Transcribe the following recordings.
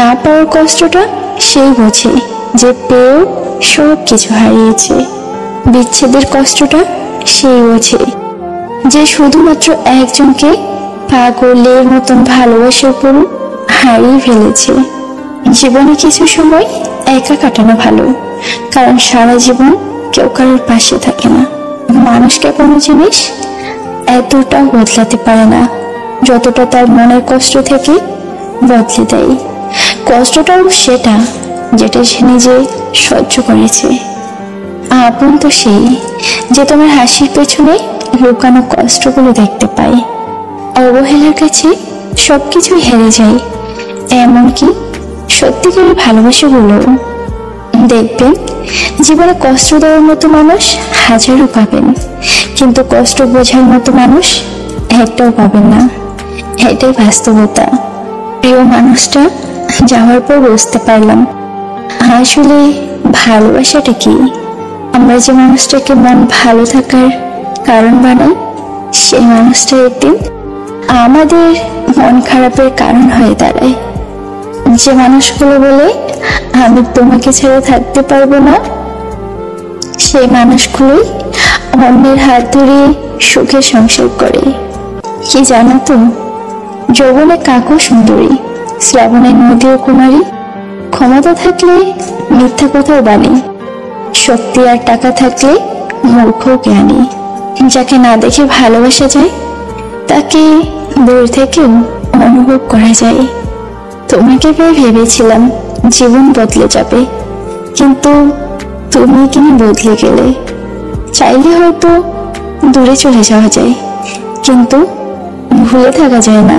না পাওয়ার কষ্টটা সেই বোঝে যে পেয়েও সব কিছু হারিয়েছে। বিচ্ছেদের কষ্টটা সেই বোঝে যে শুধুমাত্র একজনকে পাগলের মতন ভালোবাসার পর হারিয়ে ফেলেছে। জীবনে কিছু সময় একা কাটানো ভালো, কারণ সারা জীবন কেউ কারোর পাশে থাকে না। মানুষকে কোনো জিনিস এতটাও বদলাতে পারে না যতটা তার মনের কষ্ট থেকে বদলে দেয়। কষ্টটাও সেটা যেটা সে নিজে সহ্য করেছে। আপন তো সেই যে তোমার হাসির পেছনে লুকানো কষ্টগুলো দেখতে পায়। অবহেলার কাছে সবকিছু হেরে যায়, এমনকি সত্যিকারের ভালোবাসাগুলো। দেখবেন জীবনে কষ্ট দেওয়ার মতো মানুষ হাজারও পাবেন, কিন্তু কষ্ট বোঝার মতো মানুষ একটাও পাবেন না। এটাই বাস্তবতা। প্রিয় মানুষটা যাওয়ার পর বুঝতে পারলাম আসলে ভালোবাসাটা কি। আমরা যে মানুষটাকে মন ভালো থাকার কারণ বানাই, সেই মানুষটা একদিন আমাদের মন খারাপের কারণ হয়ে দাঁড়ায়। যে মানুষগুলো বলে আমি তোমাকে ছেড়ে থাকতে পারবো না, সেই মানুষগুলোই অন্যের হাত ধরে সুখে সংসার করে। কি জানো তো, যৌবনে কাকও সুন্দরী, শ্রাবণের নদীও কুমারী। ক্ষমতা থাকলে মিথ্যা কথাও বাণী, শক্তি আর টাকা থাকলে মূর্খ জ্ঞানী। যাকে না দেখে ভালোবাসা যায়, তাকে দূর থেকেও অনুভব করা যায়। তোমাকে পেয়ে ভেবেছিলাম জীবন বদলে যাবে, কিন্তু তুমি কিনা বদলে গেলে। চাইলে হয়তো দূরে চলে যাওয়া যায়, কিন্তু ভুলে থাকা যায় না।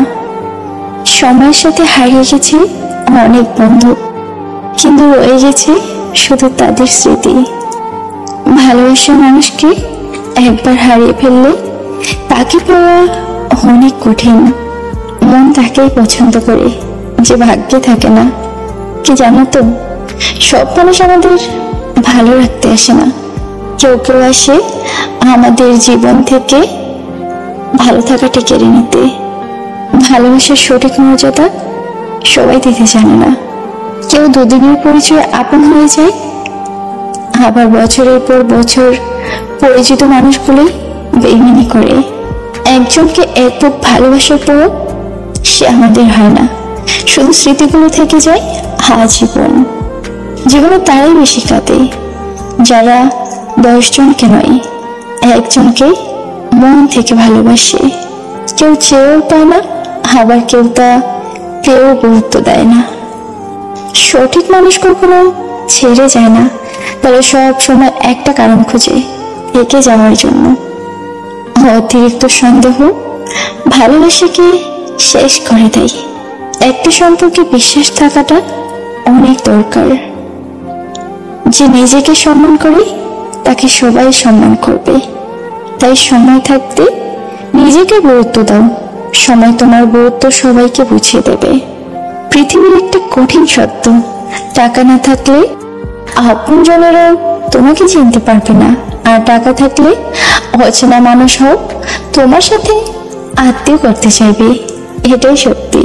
সময়ের সাথে হারিয়ে গেছে অনেক বন্ধু, কিন্তু রয়ে গেছে শুধু তাদের স্মৃতি। ভালোবাসার মানুষকে একবার হারিয়ে ফেললে তাকে পাওয়া অনেক কঠিন। মন তাকেই পছন্দ করে যে ভাগ্যে থাকে না। কি জানো তো, সব মানুষ আমাদের ভালো রাখতে আসে না। কেউ কেউ আসে আমাদের জীবন থেকে ভালো থাকাটা কেড়ে নিতে। ভালোবাসার সঠিক মর্যাদা সবাই দিতে জানে না। কেউ দুদিনের পরিচয়ে আপন হয়ে যায়, আবার বছরের পর বছর পরিচিত মানুষগুলোই বেইমানি করে। একজনকে এত ভালোবাসার পরও সে আমাদের হয় না, শুধু স্মৃতিগুলো থেকে যায় আজীবন। জীবনে তারাই বেশি কাঁদে যারা 10 জনকে নয়, একজনকে মন থেকে ভালোবাসে। কেউ চেয়েও পায় না, আবার কেউ তা পেয়েও গুরুত্ব দেয় না। সঠিক মানুষ কখনো ছেড়ে যায় না, তারা সব সময় একটা কারণ খোঁজে একে যাওয়ার জন্য। অতিরিক্ত সন্দেহ ভালোবাসাকে শেষ করে দেয়। একটা সম্পর্কে বিশ্বাস থাকাটা অনেক দরকার। যে নিজেকে সম্মান করে তাকে সবাই সম্মান করবে। তাই সময় থাকতে নিজেকে গুরুত্ব দাও, সময় তোমার গুরুত্ব সবাইকে বুঝিয়ে দেবে। পৃথিবীর একটা কঠিন সত্য, টাকা না থাকলে আপনজনেরাও তোমাকে চিনতে পারবে না, আর টাকা থাকলে অচেনা মানুষ হোক তোমার সাথে আত্মীয় করতে চাইবে। এটাই সত্যি।